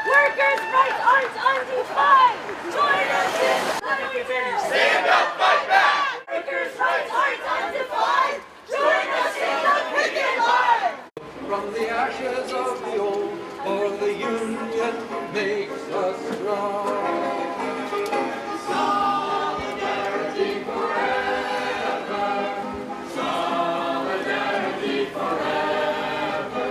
Workers' rights aren't undefined. Join us in solidarity. Stand up, fight back. Workers' rights aren't undefined. Join us in the picket line. From the ashes of the old, for the union makes us strong. Solidarity forever. Solidarity forever.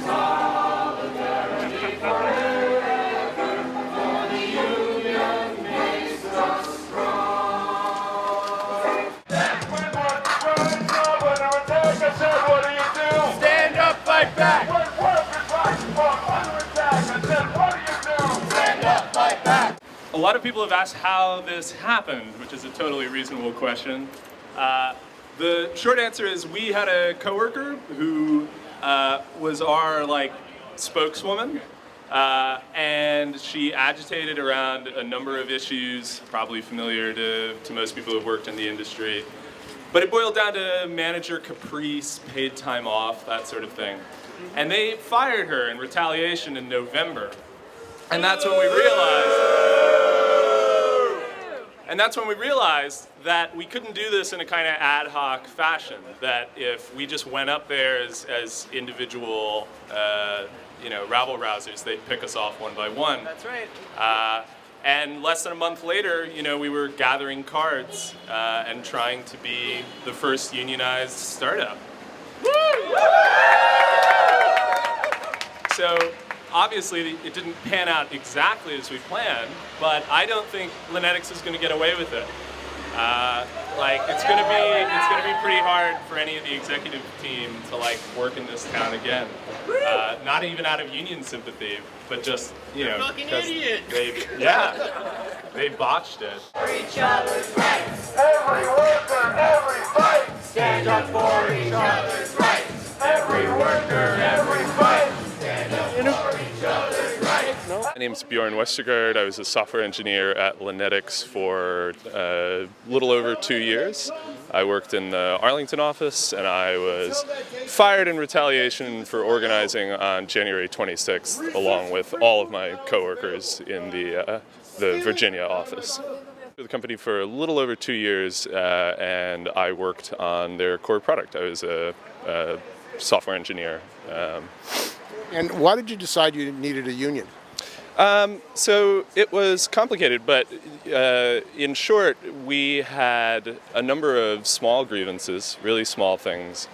Solidarity forever. For the union makes us strong. What do you do? Stand up, fight back. When workers rise from under attack, and then what do you do? Stand up, fight back. A lot of people have asked how this happened, which is a totally reasonable question. The short answer is we had a coworker who was our spokeswoman, and she agitated around a number of issues, probably familiar to most people who've worked in the industry. But it boiled down to manager caprice, paid time off, that sort of thing. And they fired her in retaliation in November. And that's when we realized that we couldn't do this in a kind of ad hoc fashion, that if we just went up there as individual rabble rousers, they'd pick us off one by one. That's right. And less than a month later, we were gathering cards and trying to be the first unionized startup. So obviously it didn't pan out exactly as we planned, but I don't think Lanetix is going to get away with it. It's going to be pretty hard for any of the executive team to work in this town again. Not even out of union sympathy, but just fucking idiots. They botched it. For each other's rights. Every worker, every fight. Stand up for each other's rights. Every worker, every fight. Stand up for each other's rights. My name's Bjorn Westergaard. I was a software engineer at Lanetix for a little over 2 years. I worked in the Arlington office, and I was fired in retaliation for organizing on January 26th, along with all of my coworkers in the Virginia office. I was with the company for a little over 2 years, and I worked on their core product. I was a software engineer. And why did you decide you needed a union? So it was complicated, but in short, we had a number of small grievances, really small things,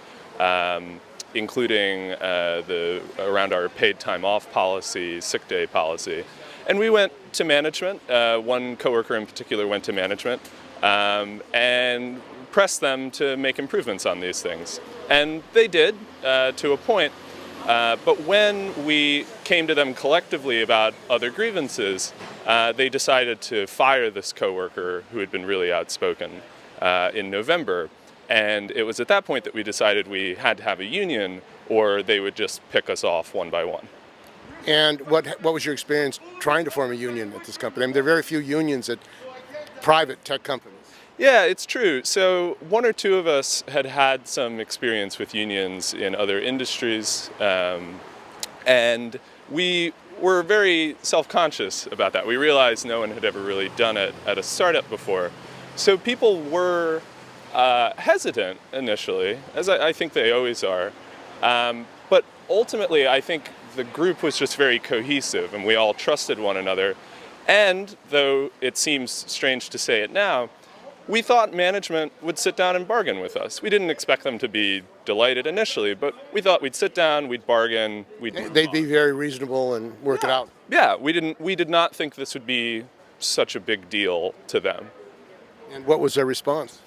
including around our paid time off policy, sick day policy. And we went to management. One coworker in particular went to management and pressed them to make improvements on these things. And they did, to a point. But when we came to them collectively about other grievances, they decided to fire this coworker who had been really outspoken in November. And it was at that point that we decided we had to have a union, or they would just pick us off one by one. And what was your experience trying to form a union at this company? I mean, there are very few unions at private tech companies. Yeah, it's true. So one or two of us had some experience with unions in other industries, and we were very self-conscious about that. We realized no one had ever really done it at a startup before. So people were hesitant initially, as I think they always are. But ultimately, I think the group was just very cohesive, and we all trusted one another. And though it seems strange to say it now, we thought management would sit down and bargain with us. We didn't expect them to be delighted initially, but we thought we'd sit down, we'd bargain, They'd be very reasonable and work it out. Yeah, we did not think this would be such a big deal to them. And what was their response?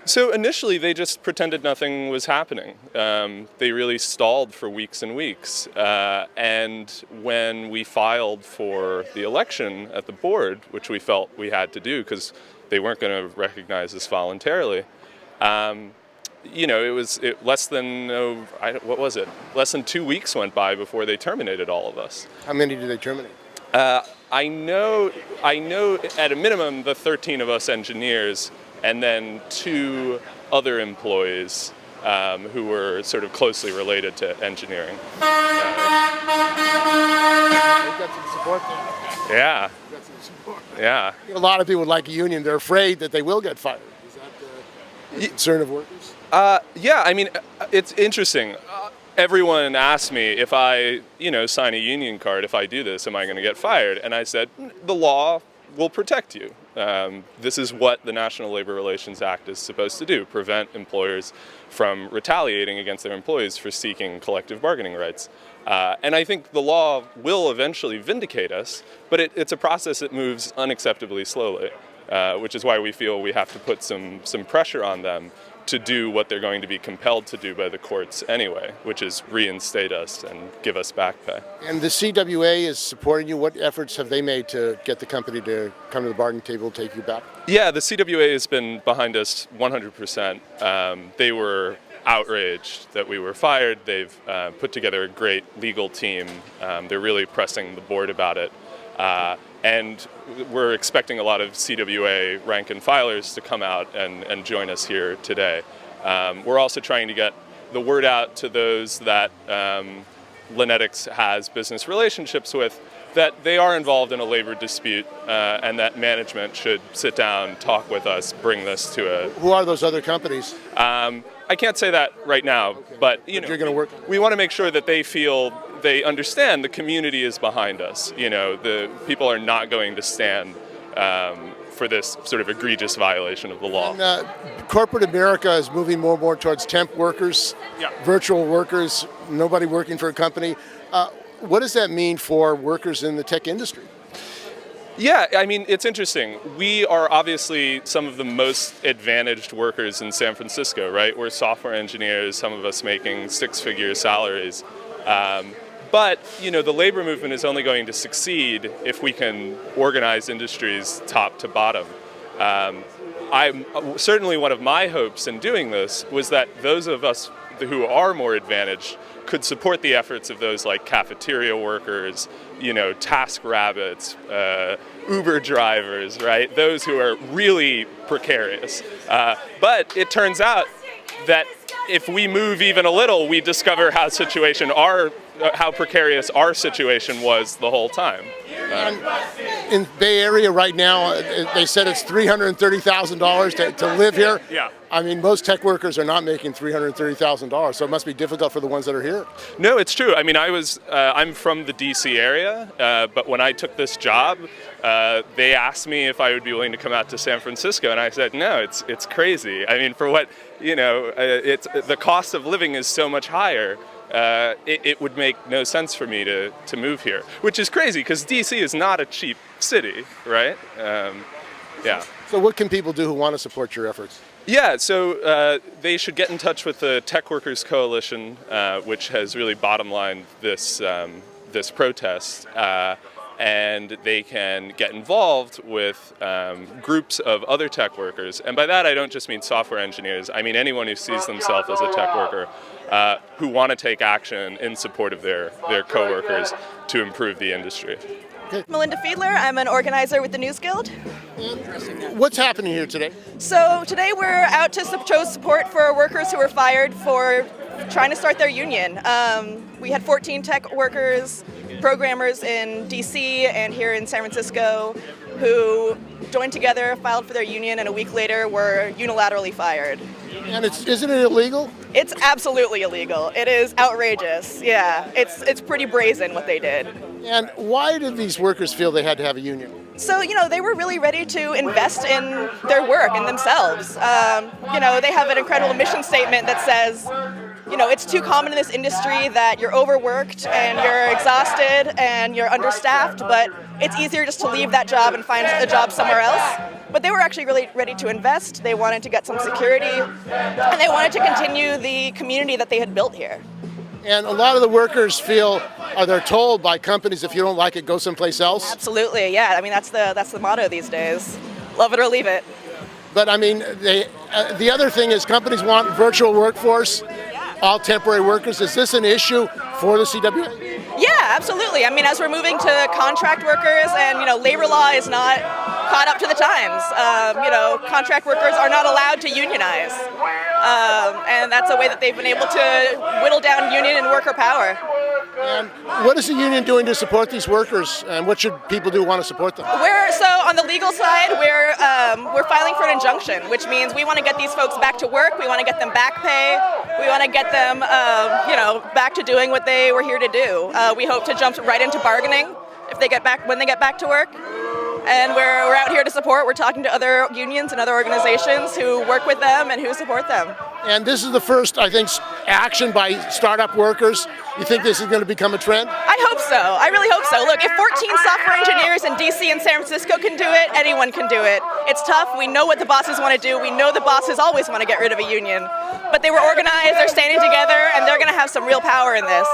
So initially, they just pretended nothing was happening. They really stalled for weeks and weeks. And when we filed for the election at the board, which we felt we had to do because they weren't going to recognize us voluntarily, less than 2 weeks went by before they terminated all of us. How many did they terminate? I know at a minimum the 13 of us engineers, and then 2 other employees who were sort of closely related to engineering. got some support there. Yeah, You got some support. yeah. A lot of people would like a union. They're afraid that they will get fired. Is that the concern of workers? Yeah, I mean, it's interesting. Everyone asked me if I, sign a union card, if I do this, am I going to get fired? And I said, the law will protect you. This is what the National Labor Relations Act is supposed to do, prevent employers from retaliating against their employees for seeking collective bargaining rights. And I think the law will eventually vindicate us, but it's a process that moves unacceptably slowly, which is why we feel we have to put some pressure on them to do what they're going to be compelled to do by the courts anyway, which is reinstate us and give us back pay. And the CWA is supporting you. What efforts have they made to get the company to come to the bargaining table, take you back? Yeah, the CWA has been behind us 100%. They were outraged that we were fired. They've put together a great legal team. They're really pressing the board about it. And we're expecting a lot of CWA rank and filers to come out and join us here today. We're also trying to get the word out to those that Lanetix has business relationships with, that they are involved in a labor dispute and that management should sit down, talk with us, bring this to a... Who are those other companies? I can't say that right now, but you're going to work. We want to make sure that they feel they understand the community is behind us. The people are not going to stand for this sort of egregious violation of the law. And, corporate America is moving more and more towards temp workers, virtual workers, nobody working for a company. What does that mean for workers in the tech industry? Yeah, I mean, it's interesting. We are obviously some of the most advantaged workers in San Francisco, right? We're software engineers, some of us making six-figure salaries. But, the labor movement is only going to succeed if we can organize industries top to bottom. Certainly one of my hopes in doing this was that those of us who are more advantaged could support the efforts of those like cafeteria workers, task rabbits, Uber drivers, right? Those who are really precarious. But it turns out that if we move even a little, we discover how precarious our situation was the whole time. In Bay Area right now, they said it's $330,000 to live here. Yeah. I mean, most tech workers are not making $330,000, so it must be difficult for the ones that are here. No, it's true. I mean, I'm from the DC area, but when I took this job, they asked me if I would be willing to come out to San Francisco, and I said, no, it's crazy. I mean, for what, it's the cost of living is so much higher. It would make no sense for me to move here, which is crazy because DC is not a cheap city, right? Yeah. So what can people do who want to support your efforts? Yeah, so they should get in touch with the Tech Workers Coalition, which has really bottom-lined this protest, and they can get involved with groups of other tech workers. And by that, I don't just mean software engineers. I mean anyone who sees themselves as a tech worker who want to take action in support of their coworkers to improve the industry. Melinda Fiedler, I'm an organizer with the News Guild. What's happening here today? So today we're out to show support for workers who were fired for trying to start their union. We had 14 tech workers, programmers in DC and here in San Francisco who joined together, filed for their union, and a week later were unilaterally fired. And isn't it illegal? It's absolutely illegal. It is outrageous. Yeah, it's pretty brazen what they did. And why did these workers feel they had to have a union? So, they were really ready to invest in their work and themselves. They have an incredible mission statement that says, it's too common in this industry that you're overworked and you're exhausted and you're understaffed, but it's easier just to leave that job and find a job somewhere else. But they were actually really ready to invest. They wanted to get some security, and they wanted to continue the community that they had built here. And a lot of the workers feel, they're told by companies, if you don't like it, go someplace else. Absolutely, yeah. I mean, that's the motto these days. Love it or leave it. But I mean, the other thing is companies want virtual workforce, all temporary workers. Is this an issue for the CWA? Yeah, absolutely. I mean, as we're moving to contract workers and, labor law is not caught up to the times. Contract workers are not allowed to unionize. And that's a way that they've been able to whittle down union and worker power. And what is the union doing to support these workers, and what should people do who want to support them? So on the legal side, we're filing for an injunction, which means we want to get these folks back to work. We want to get them back pay. We want to get them, back to doing what they were here to do. We hope to jump right into bargaining when they get back to work. And we're out here to support. We're talking to other unions and other organizations who work with them and who support them. And this is the first, I think, action by startup workers. You think this is going to become a trend? I hope so. I really hope so. Look, if 14 software engineers in DC and San Francisco can do it, anyone can do it. It's tough. We know what the bosses want to do. We know the bosses always want to get rid of a union. But they were organized, they're standing together, and they're going to have some real power in this.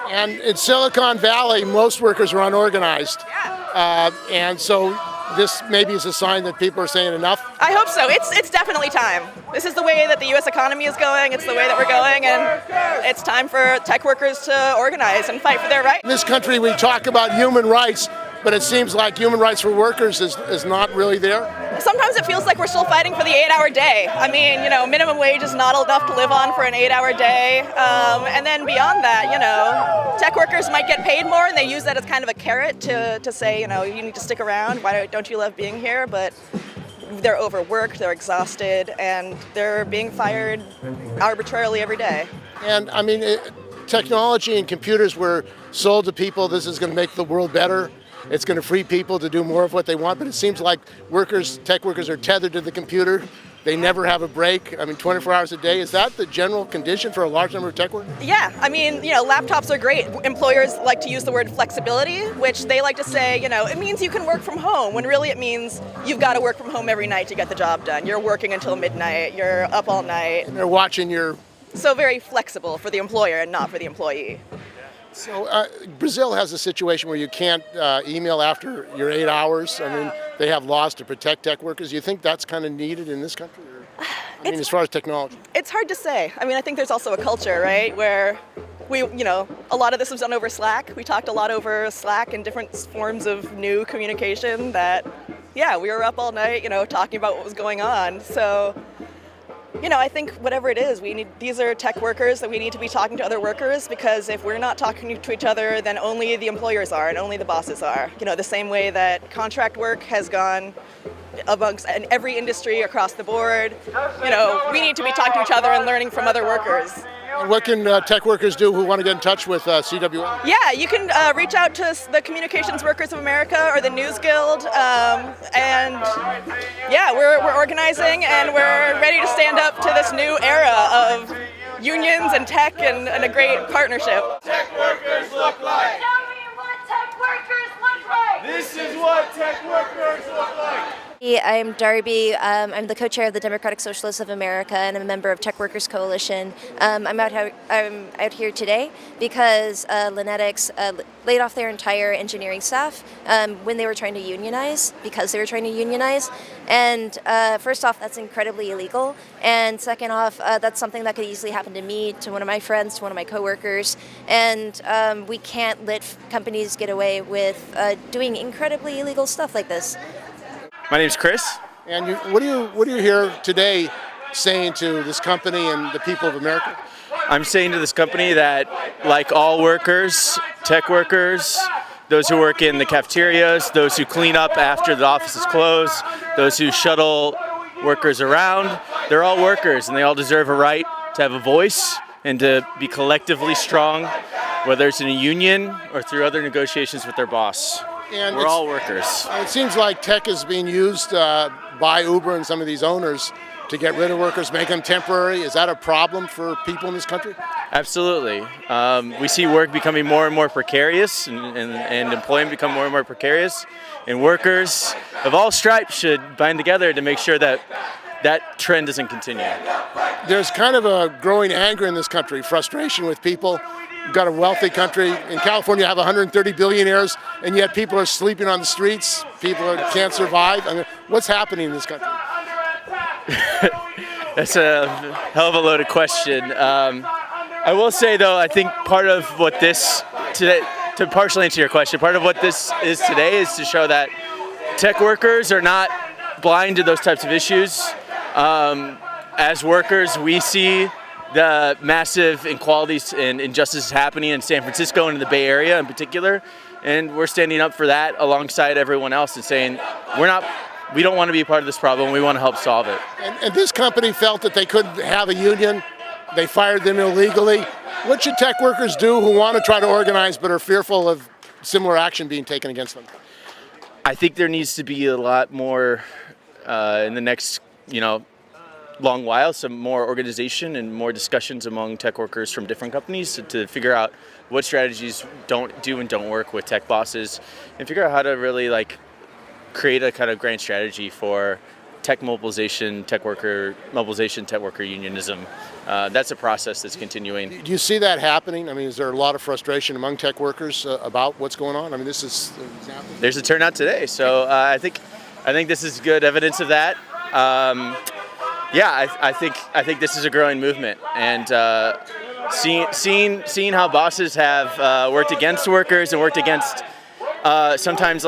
And in Silicon Valley, most workers are unorganized. And so this maybe is a sign that people are saying enough? I hope so. It's definitely time. This is the way that the U.S. economy is going. It's the way that we're going, and it's time for tech workers to organize and fight for their rights. In this country, we talk about human rights, but it seems like human rights for workers is not really there. Sometimes it feels like we're still fighting for the 8-hour day. I mean, minimum wage is not enough to live on for an 8-hour day. And then beyond that, tech workers might get paid more, and they use that as kind of a carrot to say, you need to stick around. Why don't you love being here? But they're overworked, they're exhausted, and they're being fired arbitrarily every day. And I mean, technology and computers were sold to people. This is going to make the world better. It's going to free people to do more of what they want, but it seems like tech workers are tethered to the computer. They never have a break. I mean, 24 hours a day. Is that the general condition for a large number of tech workers? Yeah, I mean, laptops are great. Employers like to use the word flexibility, which they like to say, it means you can work from home, when really it means you've got to work from home every night to get the job done. You're working until midnight, you're up all night. And they're watching your... So very flexible for the employer and not for the employee. So Brazil has a situation where you can't email after your 8 hours. I mean, they have laws to protect tech workers. You think that's kind of needed in this country? As far as technology? It's hard to say. I mean, I think there's also a culture, right, where a lot of this was done over Slack. We talked a lot over Slack and different forms of new communication that, we were up all night, talking about what was going on. So, I think whatever it is, these are tech workers that we need to be talking to other workers, because if we're not talking to each other, then only the employers are and only the bosses are. The same way that contract work has gone in every industry across the board. We need to be talking to each other and learning from other workers. And what can tech workers do who want to get in touch with CWA? Yeah, you can reach out to the Communications Workers of America or the News Guild, we're organizing, and we're ready to stand up to this new era of unions and tech and a great partnership. Tech workers look like. Tell me what tech workers look like. This is what tech workers look like. I'm Darby. I'm the co-chair of the Democratic Socialists of America, and I'm a member of Tech Workers Coalition. I'm out here today because Lanetix laid off their entire engineering staff when they were trying to unionize, And first off, that's incredibly illegal. And second off, that's something that could easily happen to me, to one of my friends, to one of my coworkers. And we can't let companies get away with doing incredibly illegal stuff like this. My name's Chris. And what do you hear today saying to this company and the people of America? I'm saying to this company that, like all workers, tech workers, those who work in the cafeterias, those who clean up after the office is closed, those who shuttle workers around, they're all workers, and they all deserve a right to have a voice and to be collectively strong, whether it's in a union or through other negotiations with their boss. And we're all workers. It seems like tech is being used by Uber and some of these owners to get rid of workers, make them temporary. Is that a problem for people in this country? Absolutely. We see work becoming more and more precarious and employment become more and more precarious. And workers of all stripes should bind together to make sure that that trend doesn't continue. There's kind of a growing anger in this country, frustration with people. We've got a wealthy country. In California, you have 130 billionaires, and yet people are sleeping on the streets. People can't survive. I mean, what's happening in this country? That's a hell of a loaded question. I will say, though, I think part of what this today, to partially answer your question, part of what this is today is to show that tech workers are not blind to those types of issues. As workers, we see the massive inequalities and injustices happening in San Francisco and in the Bay Area in particular. And we're standing up for that alongside everyone else and saying, we don't want to be a part of this problem, we want to help solve it. And this company felt that they couldn't have a union. They fired them illegally. What should tech workers do who want to try to organize but are fearful of similar action being taken against them? I think there needs to be a lot more in the next, long while, some more organization and more discussions among tech workers from different companies to figure out what strategies don't work with tech bosses, and figure out how to really create a kind of grand strategy for tech mobilization, tech worker unionism. That's a process that's continuing. Do you see that happening? I mean, is there a lot of frustration among tech workers about what's going on? I mean, this is an example. There's a turnout today, so I think this is good evidence of that. I think this is a growing movement, and seeing how bosses have worked against workers and worked against sometimes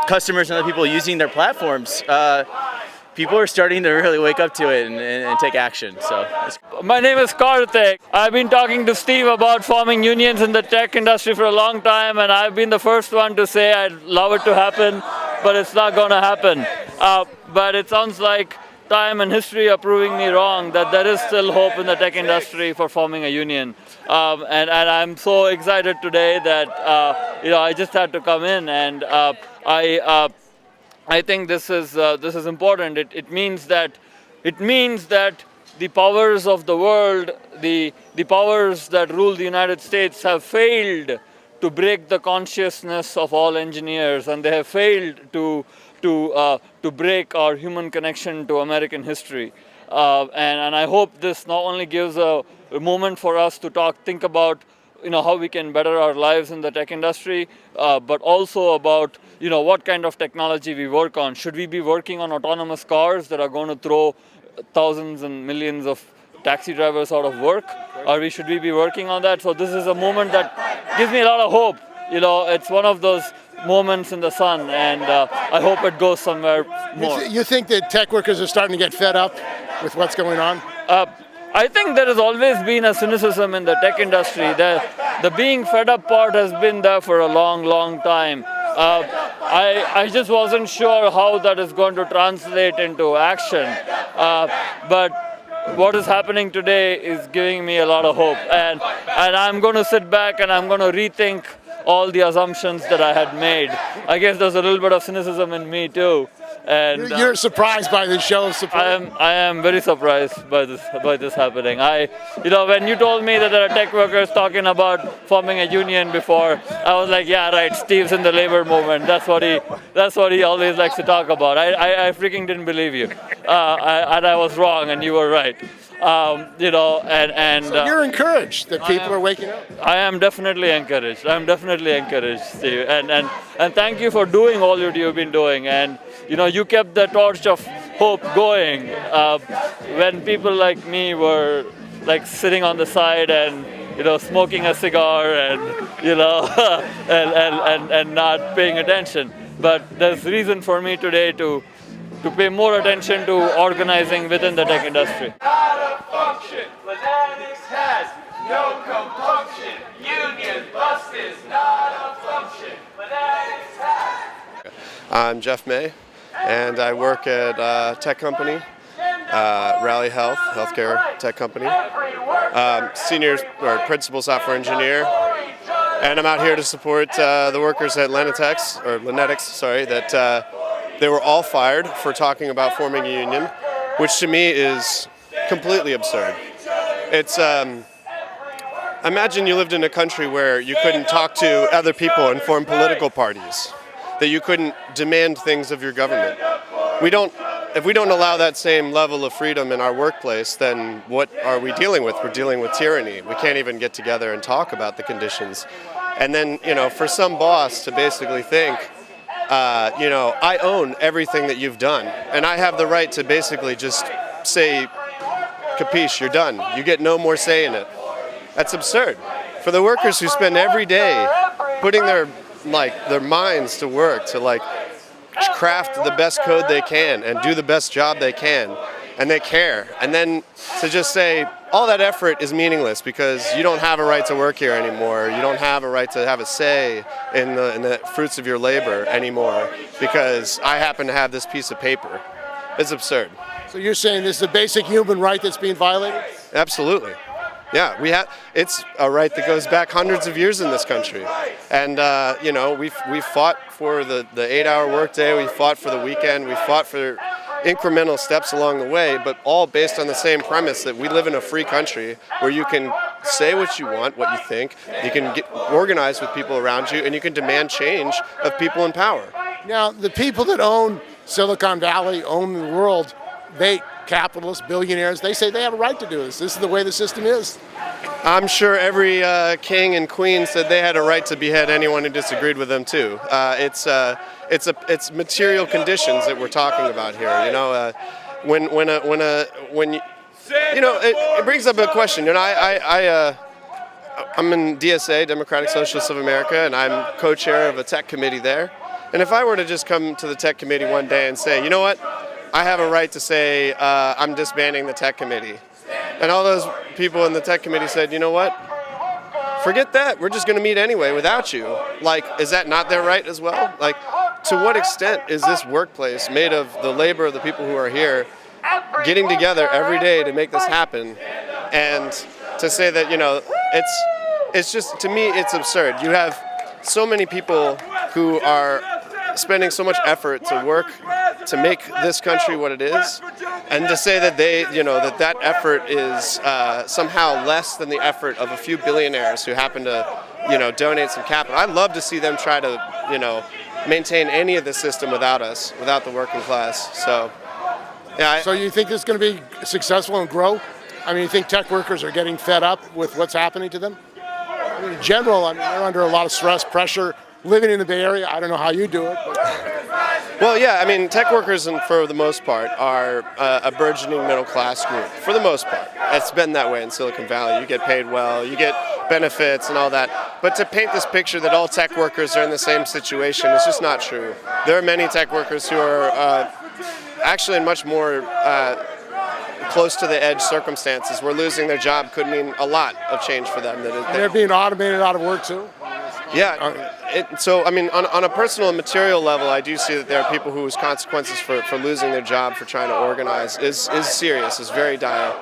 customers and other people using their platforms. People are starting to really wake up to it and take action. So, my name is Karthik. I've been talking to Steve about forming unions in the tech industry for a long time, and I've been the first one to say I'd love it to happen, but it's not going to happen. But it sounds like time and history are proving me wrong, that there is still hope in the tech industry for forming a union. And I'm so excited today that I just had to come in, and I think this is important. It means that the powers of the world, the powers that rule the United States, have failed to break the consciousness of all engineers, and they have failed to break our human connection to American history. And I hope this not only gives a moment for us to think about how we can better our lives in the tech industry, but also about what kind of technology we work on. Should we be working on autonomous cars that are going to throw thousands and millions of taxi drivers out of work? Or should we be working on that? So this is a moment that gives me a lot of hope. It's one of those moments in the sun, and I hope it goes somewhere more. You think that tech workers are starting to get fed up with what's going on? I think there has always been a cynicism in the tech industry. The being fed up part has been there for a long, long time. I just wasn't sure how that is going to translate into action. But what is happening today is giving me a lot of hope. And I'm going to sit back and I'm going to rethink all the assumptions that I had made. I guess there's a little bit of cynicism in me too. And you're surprised by this show of support? I am very surprised by this happening. When you told me that there are tech workers talking about forming a union before, I was like, yeah, right, Steve's in the labor movement. That's what he always likes to talk about. I freaking didn't believe you. And I was wrong and you were right. So you're encouraged that people are waking up? I am definitely encouraged. Steve. And thank you for doing all that you've been doing. And you kept the torch of hope going when people like me were sitting on the side and smoking a cigar and and not paying attention. But there's reason for me today to pay more attention to organizing within the tech industry. Not a function. Lanetix has no compunction. Union bust is not a function. Lanetix has. I'm Jeff May, and I work at a tech company, Rally healthcare tech company. Senior or principal software engineer, and I'm out here to support the workers at Lanetix, that they were all fired for talking about forming a union, which to me is completely absurd. It's imagine you lived in a country where you couldn't talk to other people and form political parties, that you couldn't demand things of your government. If we don't allow that same level of freedom in our workplace, then what are we dealing with? We're dealing with tyranny. We can't even get together and talk about the conditions. And then, for some boss to basically think, I own everything that you've done, and I have the right to basically just say, capiche, you're done. You get no more say in it. That's absurd. For the workers who spend every day putting their minds to work to craft the best code they can and do the best job they can, and they care, and then to just say, all that effort is meaningless because you don't have a right to work here anymore. You don't have a right to have a say in the fruits of your labor anymore because I happen to have this piece of paper. It's absurd. So you're saying this is a basic human right that's being violated? Absolutely. Yeah, it's a right that goes back hundreds of years in this country. And, we've fought for the 8-hour workday, we fought for the weekend, we fought for incremental steps along the way, but all based on the same premise that we live in a free country where you can say what you want, what you think, you can get organized with people around you, and you can demand change of people in power. Now, the people that own Silicon Valley, own the world, capitalists, billionaires, they say they have a right to do this. This is the way the system is. I'm sure every king and queen said they had a right to behead anyone who disagreed with them too. It's material conditions that we're talking about here. It brings up a question. I'm in DSA, Democratic Socialists of America, and I'm co-chair of a tech committee there. And if I were to just come to the tech committee one day and say, you know what, I have a right to say I'm disbanding the tech committee. And all those people in the tech committee said, you know what? Forget that. We're just going to meet anyway without you. Like, is that not their right as well? Like, to what extent is this workplace made of the labor of the people who are here getting together every day to make this happen? And to say that, it's just, to me, it's absurd. You have so many people who are spending so much effort to work to make this country what it is, and to say that that effort is somehow less than the effort of a few billionaires who happen to, donate some capital. I'd love to see them try to, maintain any of the system without us, without the working class. So, yeah. So you think this is going to be successful and grow? I mean, you think tech workers are getting fed up with what's happening to them? I mean, in general, they're under a lot of stress, pressure. Living in the Bay Area, I don't know how you do it. Well, yeah, tech workers, for the most part, are a burgeoning middle class group. For the most part. It's been that way in Silicon Valley. You get paid well, you get benefits and all that. But to paint this picture that all tech workers are in the same situation is just not true. There are many tech workers who are actually in much more close to the edge circumstances where losing their job could mean a lot of change for them. They're being automated out of work too? Yeah. On a personal and material level, I do see that there are people whose consequences for losing their job, for trying to organize, is serious, is very dire.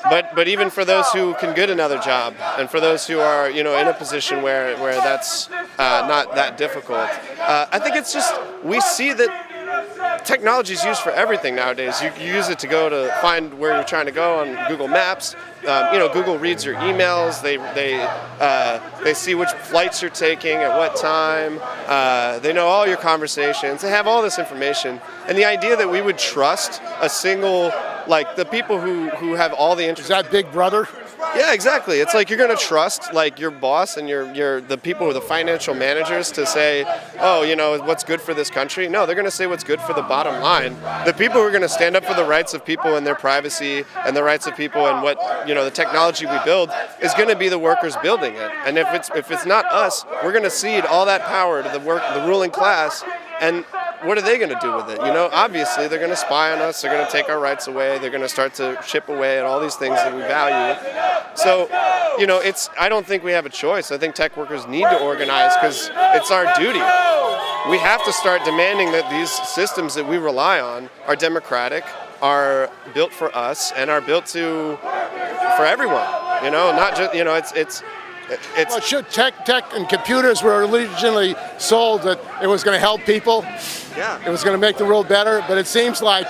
But even for those who can get another job, and for those who are in a position where that's not that difficult, I think it's just, we see that technology is used for everything nowadays. You use it to go to find where you're trying to go on Google Maps. Google reads your emails. They see which flights you're taking at what time. They know all your conversations. They have all this information. And the idea that we would trust a single, the people who have all the interest. Is that Big Brother? Yeah, exactly. It's like you're going to trust your boss and the people, the financial managers, to say, what's good for this country. No, they're going to say what's good for the bottom line. The people who are going to stand up for the rights of people and their privacy and the rights of people and what the technology we build is going to be the workers building it. And if it's not us, we're going to cede all that power to the ruling class. And what are they going to do with it? Obviously they're going to spy on us. They're going to take our rights away. They're going to start to chip away at all these things that we value. So, I don't think we have a choice. I think tech workers need to organize because it's our duty. We have to start demanding that these systems that we rely on are democratic, are built for us, and are built for everyone. Not just, well, should tech and computers were originally sold that it was going to help people. Yeah. It was going to make the world better, but it seems like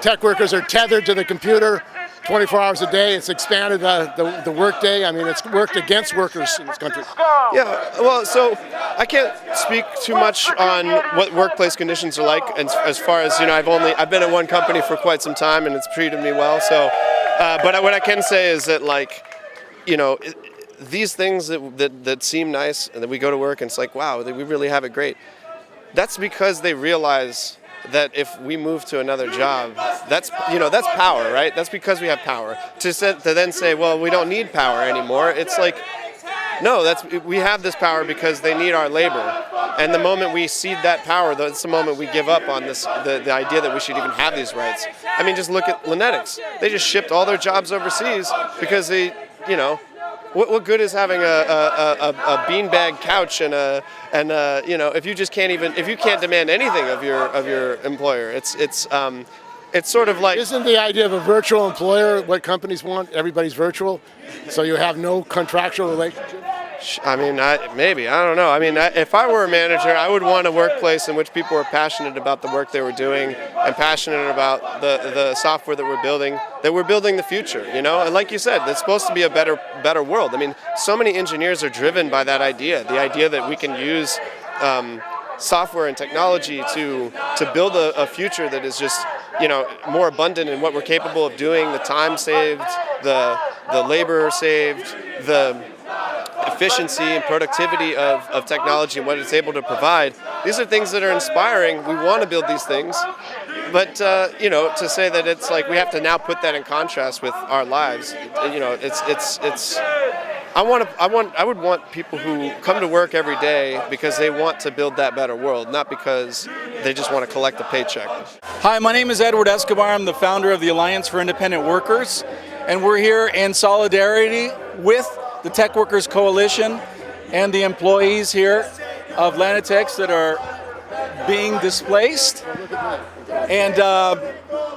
tech workers are tethered to the computer 24 hours a day. It's expanded the workday. It's worked against workers in this country. Yeah, well, so I can't speak too much on what workplace conditions are like as far as, I've been at one company for quite some time and it's treated me well. So, but what I can say is that, these things that seem nice and that we go to work and it's like, wow, we really have it great. That's because they realize that if we move to another job, that's power, right? That's because we have power. To then say, well, we don't need power anymore. It's like, no, we have this power because they need our labor. And the moment we cede that power, that's the moment we give up on the idea that we should even have these rights. I mean, just look at Lanetix. They just shipped all their jobs overseas because they, what good is having a beanbag couch and if you just can't if you can't demand anything of your employer, it's sort of like. Isn't the idea of a virtual employer what companies want? Everybody's virtual, so you have no contractual relationship. I mean, maybe, I don't know. I mean, if I were a manager, I would want a workplace in which people were passionate about the work they were doing and passionate about the software that we're building the future, And like you said, it's supposed to be a better world. I mean, so many engineers are driven by that idea, the idea that we can use software and technology to build a future that is just, more abundant in what we're capable of doing, the time saved, the labor saved, the efficiency and productivity of technology and what it's able to provide. These are things that are inspiring. We want to build these things, but to say that it's like we have to now put that in contrast with our lives, it's. I would want people who come to work every day because they want to build that better world, not because they just want to collect a paycheck. Hi, my name is Edward Escobar. I'm the founder of the Alliance for Independent Workers, and we're here in solidarity with the Tech Workers Coalition and the employees here of Lanetix that are being displaced, and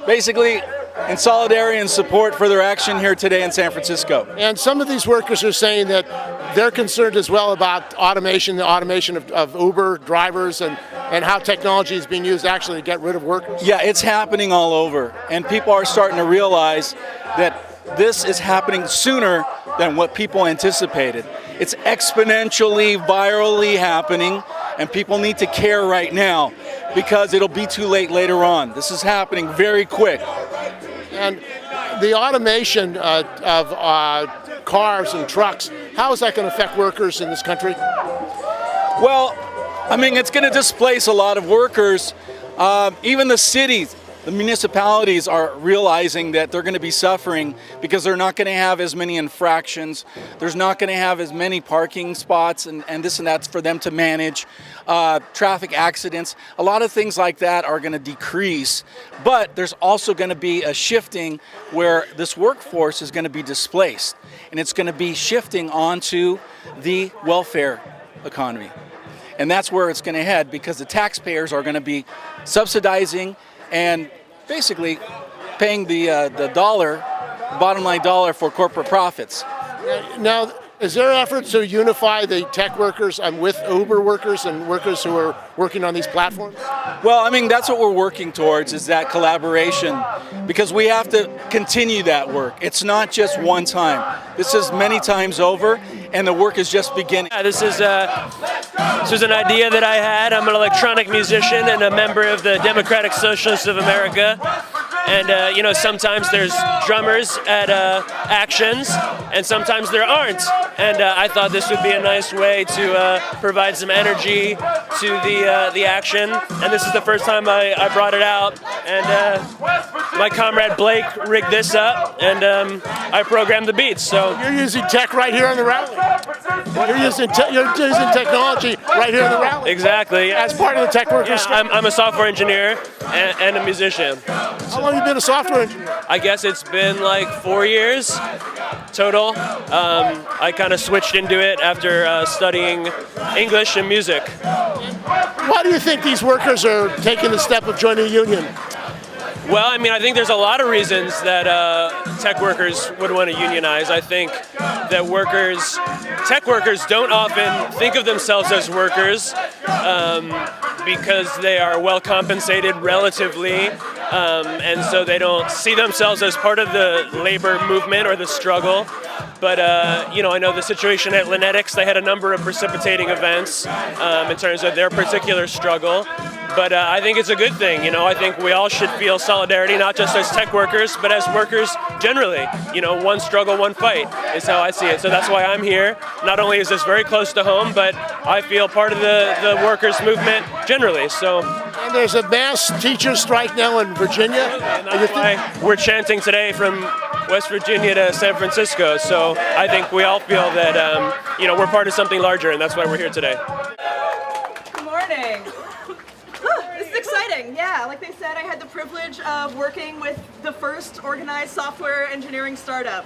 basically in solidarity and support for their action here today in San Francisco. And some of these workers are saying that they're concerned as well about the automation of Uber drivers and how technology is being used actually to get rid of workers. Yeah, it's happening all over, and people are starting to realize that this is happening sooner than what people anticipated. It's exponentially, virally happening, and people need to care right now because it'll be too late later on. This is happening very quick. And the automation of cars and trucks, how is that going to affect workers in this country? Well, I mean, it's going to displace a lot of workers. Even the cities, the municipalities are realizing that they're going to be suffering because they're not going to have as many infractions. There's not going to have as many parking spots and this and that for them to manage. Traffic accidents, a lot of things like that are going to decrease. But there's also going to be a shifting where this workforce is going to be displaced. And it's going to be shifting onto the welfare economy. And that's where it's going to head because the taxpayers are going to be subsidizing and basically paying the bottom line dollar for corporate profits. Now, is there efforts to unify the tech workers with Uber workers and workers who are working on these platforms? Well, I mean, that's what we're working towards, is that collaboration, because we have to continue that work. It's not just one time. This is many times over, and the work is just beginning. Yeah, this is an idea that I had. I'm an electronic musician and a member of the Democratic Socialists of America. And sometimes there's drummers at actions, and sometimes there aren't. And I thought this would be a nice way to provide some energy to the action. And this is the first time I brought it out. And my comrade Blake rigged this up, and I programmed the beats. So you're using tech right here on the rally. You're using technology right here on the rally. Exactly. Yeah. As part of the tech workers. Yeah, I'm a software engineer and a musician. How long have you been a software engineer? I guess it's been like 4 years total. I kind of switched into it after studying English and music. Why do you think these workers are taking the step of joining a union? Well, I mean, I think there's a lot of reasons that tech workers would want to unionize. I think that tech workers don't often think of themselves as workers because they are well compensated relatively, and so they don't see themselves as part of the labor movement or the struggle. But, I know the situation at Lanetix, they had a number of precipitating events in terms of their particular struggle. But I think it's a good thing. I think we all should feel solidarity, not just as tech workers, but as workers generally. One struggle, one fight is how I see it. So that's why I'm here. Not only is this very close to home, but I feel part of the workers' movement generally. So. And there's a mass teacher strike now in Virginia. And that's why we're chanting today from West Virginia to San Francisco. So I think we all feel that we're part of something larger, and that's why we're here today. Good morning. This is exciting. doing? Yeah, like they said, I had the privilege of working with the first organized software engineering startup.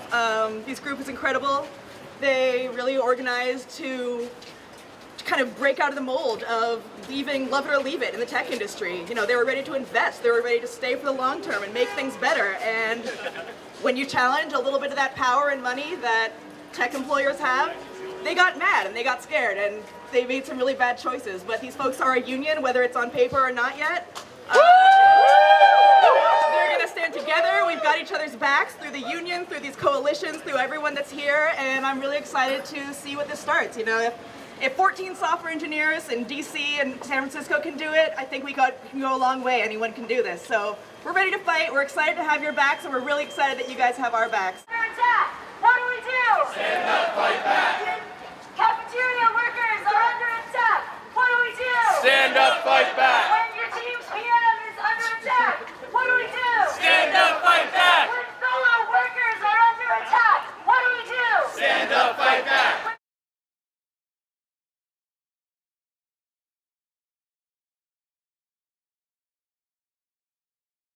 This group is incredible. They really organized to kind of break out of the mold of leaving, love it or leave it in the tech industry. You know, they were ready to invest. They were ready to stay for the long term and make things better. And when you challenge a little bit of that power and money that tech employers have, they got mad and they got scared and they made some really bad choices. But these folks are a union, whether it's on paper or not yet. They're going to stand together. We've got each other's backs through the union, through these coalitions, through everyone that's here. And I'm really excited to see what this starts. You know, if 14 software engineers in DC and San Francisco can do it, I think we can go a long way. Anyone can do this. So we're ready to fight. We're excited to have your backs, and we're really excited that you guys have our backs. Under attack! What do we do? Stand up, fight back. Cafeteria workers are under attack! What do we do? Stand up, fight back.